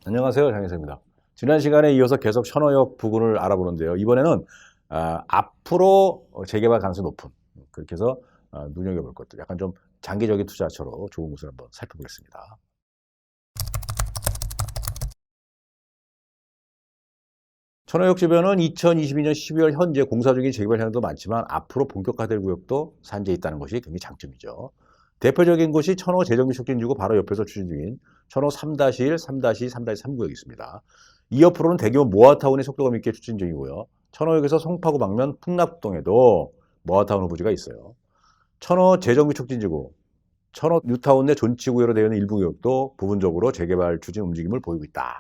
안녕하세요, 장혜성입니다. 지난 시간에 이어서 계속 천호역 부근을 알아보는데요. 이번에는 앞으로 재개발 가능성이 높은, 그렇게 해서 눈여겨볼 것들, 약간 좀 장기적인 투자처로 좋은 곳을 한번 살펴보겠습니다. 천호역 주변은 2022년 12월 현재 공사 중인 재개발 현황도 많지만 앞으로 본격화될 구역도 산재해 있다는 것이 굉장히 장점이죠. 대표적인 곳이 천호 재정비 촉진지구 바로 옆에서 추진 중인 천호 3-1, 3-2, 3-3 구역이 있습니다. 이 옆으로는 대규모 모아타운의 속도감 있게 추진 중이고요. 천호역에서 송파구 방면 풍납동에도 모아타운 후보지가 있어요. 천호 재정비 촉진지구, 천호 뉴타운 내 존치구역으로 되어 있는 일부 구역도 부분적으로 재개발 추진 움직임을 보이고 있다.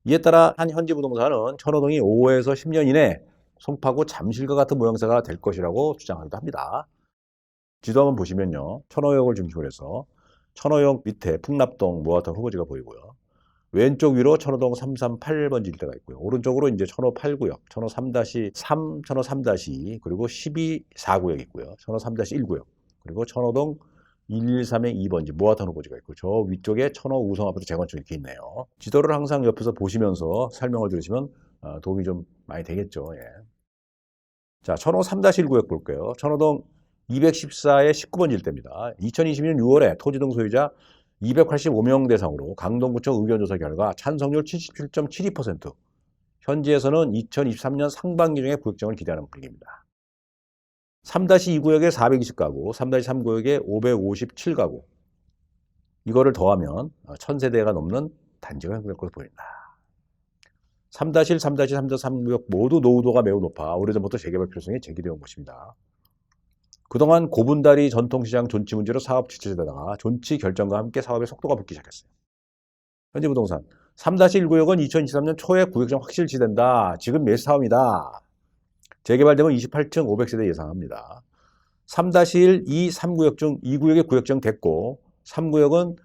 이에 따라 한 현지 부동산은 천호동이 5에서 10년 이내 송파구 잠실과 같은 모양새가 될 것이라고 주장하기도 합니다. 지도 한번 보시면요. 천호역을 중심으로 해서 천호역 밑에 풍납동, 모아타운 후보지가 보이고요. 왼쪽 위로 천호동 338번지 일대가 있고요. 오른쪽으로 이제 천호 8구역, 천호 3-3, 천호 3-2, 그리고 12, 4구역이 있고요. 천호 3-1구역, 그리고 천호동 113의 2번지 모아타운 후보지가 있고, 저 위쪽에 천호 우성 아파트 재건축 이렇게 있네요. 지도를 항상 옆에서 보시면서 설명을 들으시면 도움이 좀 많이 되겠죠. 예. 자, 천호 3-1구역 볼게요. 천호동 214의 19번지 일대입니다. 2020년 6월에 토지 등 소유자 285명 대상으로 강동구청 의견조사 결과 찬성률 77.72%, 현지에서는 2023년 상반기 중에 구역정을 기대하는 분위기입니다. 3-2구역에 420가구, 3-3구역에 557가구, 이거를 더하면 1000세대가 넘는 단지가 형성될 것으로 보인다. 3-1, 3-2, 3-3구역 모두 노후도가 매우 높아 오래전부터 재개발 필요성이 제기되어 온 것입니다. 그동안 고분다리 전통시장 존치 문제로 사업 지체되다가 존치 결정과 함께 사업의 속도가 붙기 시작했어요. 현지 부동산 3-1구역은 2023년 초에 구역정 확실히 지된다. 지금 매수사업이다. 재개발되면 28층 500세대 예상합니다. 3-1, 2, 3구역 중 2구역의 구역정 됐고 3구역은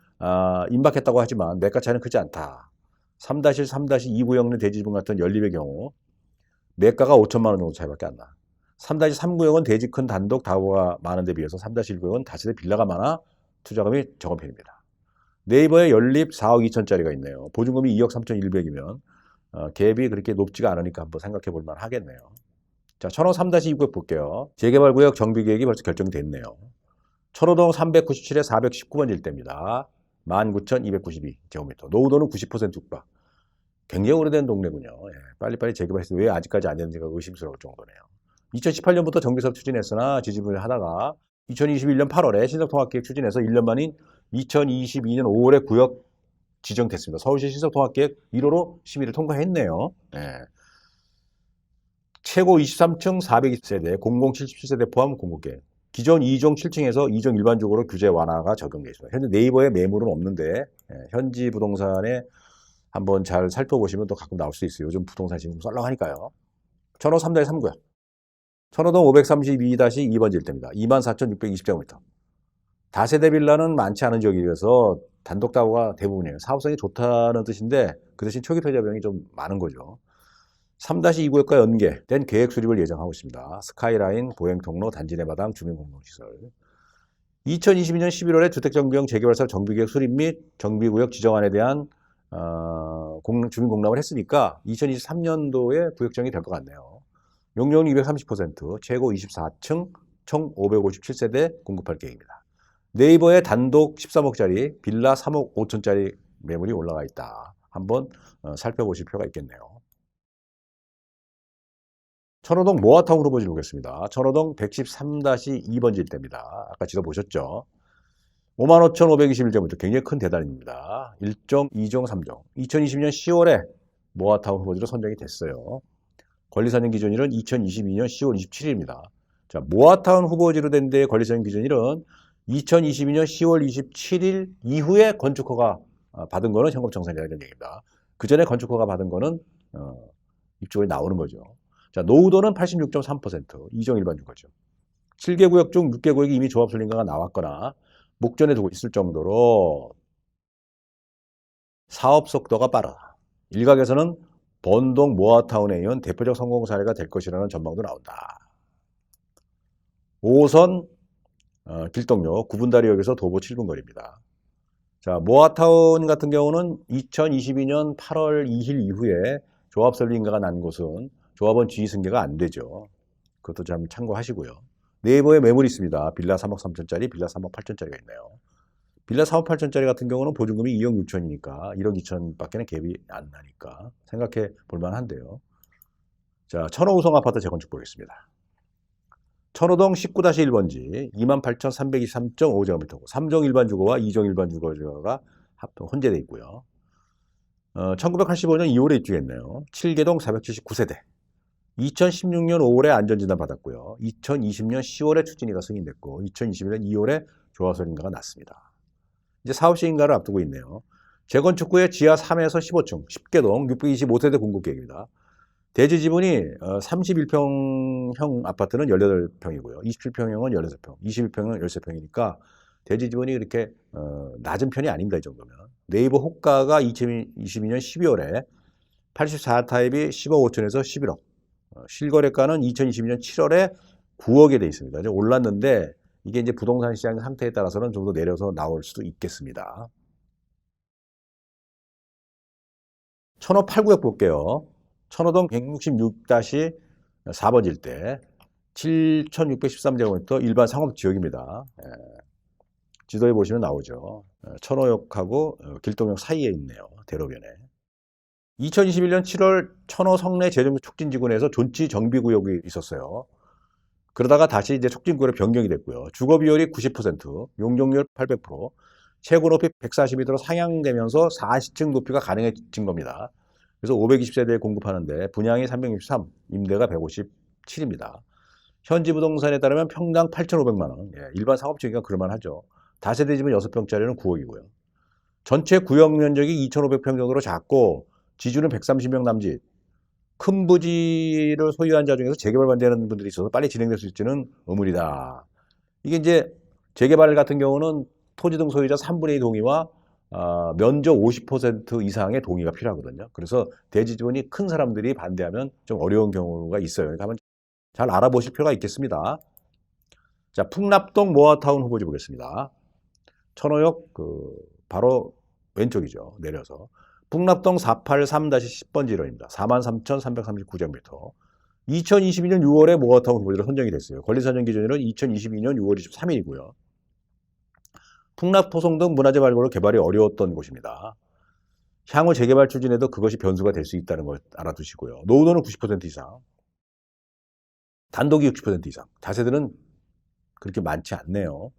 임박했다고 하지만 매가 차이는 크지 않다. 3-1, 3-2구역 내 대지분 같은 연립의 경우 매가가 5천만 원 정도 차이밖에 안 나. 3-3구역은 대지 큰 단독 다워가 많은 데 비해서 3-1구역은 다세대 빌라가 많아 투자금이 적은 편입니다. 네이버에 연립 4억 2천짜리가 있네요. 보증금이 2억 3,100이면 갭이 그렇게 높지가 않으니까 한번 생각해 볼 만 하겠네요. 자, 천호 3-2구역 볼게요. 재개발구역 정비계획이 벌써 결정됐네요. 천호동 397에 419번 일대입니다. 19,292제곱미터. 노후도는 90% 육박. 굉장히 오래된 동네군요. 예, 빨리빨리 재개발해서 왜 아직까지 안 됐는지가 의심스러울 정도네요. 2018년부터 정비사업 추진했으나 지지부진을 하다가 2021년 8월에 신속통합계획 추진해서 1년 만인 2022년 5월에 구역 지정됐습니다. 서울시 신속통합계획 1호로 심의를 통과했네요. 예. 최고 23층 420세대, 0077세대 포함 공급계. 기존 2종 7층에서 2종 일반적으로 규제 완화가 적용되어 있습니다. 현재 네이버에 매물은 없는데 현지 부동산에 한번 잘 살펴보시면 또 가끔 나올 수 있어요. 요즘 부동산 지금 썰렁하니까요. 천호 3-3구역. 천호동 532-2번지 일대입니다. 24,620제곱미터. 다세대 빌라는 많지 않은 지역이라서 단독 다우가 대부분이에요. 사업성이 좋다는 뜻인데 그 대신 초기 투자 비용이 좀 많은 거죠. 3-2구역과 연계된 계획 수립을 예정하고 있습니다. 스카이라인, 보행통로, 단지 내 마당, 주민공동시설. 2022년 11월에 주택정비형 재개발사업 정비계획 수립 및 정비구역 지정안에 대한 주민공람을 했으니까 2023년도에 구역정이 될 것 같네요. 용적률 230%, 최고 24층, 총 557세대 공급할 계획입니다. 네이버에 단독 13억짜리 빌라 3억 5천짜리 매물이 올라가 있다. 한번 살펴보실 필요가 있겠네요. 천호동 모아타운 후보지 보겠습니다. 천호동 113-2번지 일대입니다. 아까 지도 보셨죠? 55,521제곱미터 굉장히 큰 대단입니다. 1종, 2종, 3종. 2020년 10월에 모아타운 후보지로 선정이 됐어요. 권리선정 기준일은 2022년 10월 27일입니다. 자, 모아타운 후보지로 된 데의 권리선정 기준일은 2022년 10월 27일 이후에 건축허가 받은 거는 현금청산이라는 얘기입니다. 그 전에 건축허가 받은 거는 입주권이 나오는 거죠. 자, 노후도는 86.3%, 2종 일반 주거죠. 7개 구역 중 6개 구역이 이미 조합 설립가가 나왔거나 목전에 두고 있을 정도로 사업 속도가 빠르다. 일각에서는 번동 모아타운에 이은 대표적 성공 사례가 될 것이라는 전망도 나온다. 5호선 길동역 9분다리역에서 도보 7분 거리입니다. 자, 모아타운 같은 경우는 2022년 8월 2일 이후에 조합 설립 인가가 난 곳은 조합원 지위 승계가 안 되죠. 그것도 좀 참고하시고요. 네이버에 매물이 있습니다. 빌라 3억 3천짜리, 빌라 3억 8천짜리가 있네요. 빌라 4억 8천짜리 같은 경우는 보증금이 2억 6천이니까 1억 2천밖에 갭이 안 나니까 생각해 볼 만한데요. 자, 천호우성 아파트 재건축 보겠습니다. 천호동 19-1번지 28,323.5제곱미터고 3종 일반 주거와 2종 일반 주거가 혼재되어 있고요. 1985년 2월에 입주했네요. 7개동 479세대. 2016년 5월에 안전진단 받았고요. 2020년 10월에 추진위가 승인됐고 2021년 2월에 조합설 인가가 났습니다. 이제 사업 시행가를 앞두고 있네요. 재건축 후에 지하 3에서 15층 10개동 625세대 공급 계획입니다. 대지 지분이 31평형 아파트는 18평이고요. 27평형은 16평, 21평은 13평이니까 대지 지분이 그렇게 낮은 편이 아닙니다. 이 정도면. 네이버 호가가 2022년 12월에 84타입이 10억 5천에서 11억. 실거래가는 2022년 7월에 9억에 돼 있습니다. 이제 올랐는데 이게 이제 부동산 시장 상태에 따라서는 좀 더 내려서 나올 수도 있겠습니다. 천호 8구역 볼게요. 천호동 166-4번지 일대 7,613제곱미터 일반 상업지역입니다. 지도에 보시면 나오죠. 천호역하고 길동역 사이에 있네요. 대로변에. 2021년 7월 천호 성내 재정비 촉진지구내에서 존치 정비구역이 있었어요. 그러다가 다시 이제 촉진구역으로 변경이 됐고요. 주거 비율이 90%, 용적률 800%, 최고 높이 140m로 상향되면서 40층 높이가 가능해진 겁니다. 그래서 520세대에 공급하는데 분양이 363, 임대가 157입니다. 현지 부동산에 따르면 평당 8,500만 원, 일반 상업지역이니까 그럴만하죠. 다세대 집은 6평짜리는 9억이고요. 전체 구역 면적이 2,500평 정도로 작고 지주는 130명 남짓. 큰 부지를 소유한 자 중에서 재개발 반대하는 분들이 있어서 빨리 진행될 수 있지는 의문이다. 이게 이제 재개발 같은 경우는 토지 등 소유자 3분의 2 동의와 면적 50% 이상의 동의가 필요하거든요. 그래서 대지 지분이 큰 사람들이 반대하면 좀 어려운 경우가 있어요. 그러니까 한번 잘 알아보실 필요가 있겠습니다. 자, 풍납동 모아타운 후보지 보겠습니다. 천호역 바로 왼쪽이죠. 내려서. 풍납동 483-10번지 1호입니다. 43,339제곱미터. 2022년 6월에 모아타운 후보지로 선정이 됐어요. 권리선정 기준일은 2022년 6월 23일이고요. 풍납 토성 등 문화재 발굴로 개발이 어려웠던 곳입니다. 향후 재개발 추진에도 그것이 변수가 될 수 있다는 걸 알아두시고요. 노후도는 90% 이상, 단독이 60% 이상, 다세대는 그렇게 많지 않네요.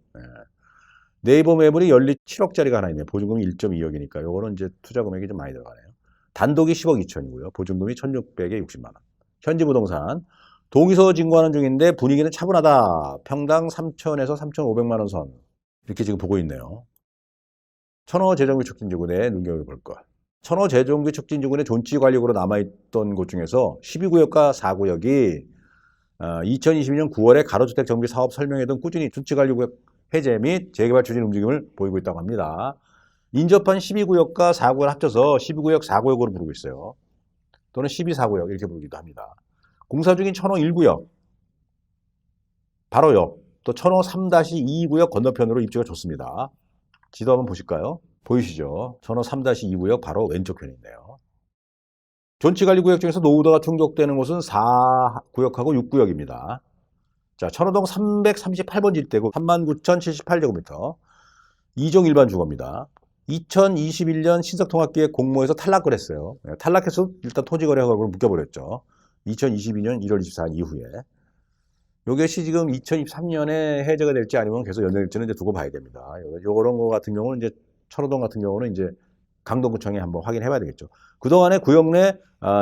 네이버 매물이 연리 7억짜리가 하나 있네요. 보증금이 1.2억이니까 요거는 이제 투자 금액이 좀 많이 들어가네요. 단독이 10억 2천이고요. 보증금이 1,600에 60만 원. 현지 부동산 동의서 진구하는 중인데 분위기는 차분하다. 평당 3,000에서 3,500만 원 선. 이렇게 지금 보고 있네요. 천호 재정비 촉진지구내 눈여겨볼 것. 천호 재정비 촉진지구내 존치관리구로 남아있던 곳 중에서 12구역과 4구역이 2022년 9월에 가로주택 정비 사업 설명회 등 꾸준히 존치관리구역 해제 및 재개발 추진 움직임을 보이고 있다고 합니다. 인접한 12구역과 4구역을 합쳐서 12구역 4구역으로 부르고 있어요. 또는 12-4구역 이렇게 부르기도 합니다. 공사 중인 천호 1구역, 바로 옆, 또 천호 3-2구역 건너편으로 입지가 좋습니다. 지도 한번 보실까요? 보이시죠? 천호 3-2구역 바로 왼쪽 편에 있네요. 존치관리구역 중에서 노후도가 충족되는 곳은 4구역하고 6구역입니다. 자, 천호동 338번지 일대고 39,078제곱미터 2종 일반 주거입니다. 2021년 신석통합기획 공모에서 탈락을 했어요. 탈락해서 일단 토지거래허가로 묶여버렸죠. 2022년 1월 24일 이후에. 요것이 지금 2023년에 해제가 될지 아니면 계속 연장될지는 이제 두고 봐야 됩니다. 요런 거 같은 경우는 이제 천호동 같은 경우는 이제 강동구청에 한번 확인해 봐야 되겠죠. 그동안에 구역 내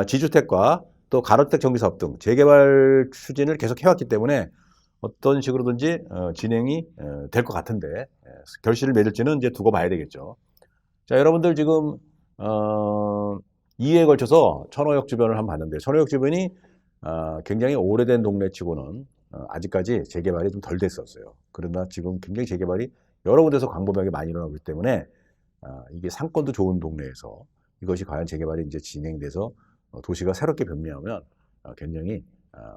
지주택과 또 가로주택 정비사업 등 재개발 추진을 계속 해왔기 때문에 어떤 식으로든지 진행이 될 것 같은데 결실을 맺을지는 이제 두고 봐야 되겠죠. 자, 여러분들 지금 2회에 걸쳐서 천호역 주변을 한번 봤는데 천호역 주변이 굉장히 오래된 동네치고는 아직까지 재개발이 좀 덜 됐었어요. 그러나 지금 굉장히 재개발이 여러 군데서 광범위하게 많이 일어나고 있기 때문에 이게 상권도 좋은 동네에서 이것이 과연 재개발이 이제 진행돼서 도시가 새롭게 변모하면 굉장히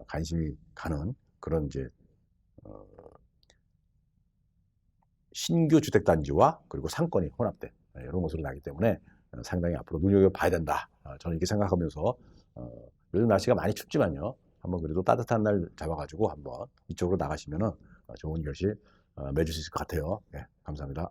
관심이 가는 그런 이제 신규 주택단지와 그리고 상권이 혼합된 이런 것으로 나기 때문에 상당히 앞으로 눈여겨봐야 된다. 저는 이렇게 생각하면서 요즘 날씨가 많이 춥지만요. 한번 그래도 따뜻한 날 잡아가지고 한번 이쪽으로 나가시면은 좋은 결실 맺을 수 있을 것 같아요. 네, 감사합니다.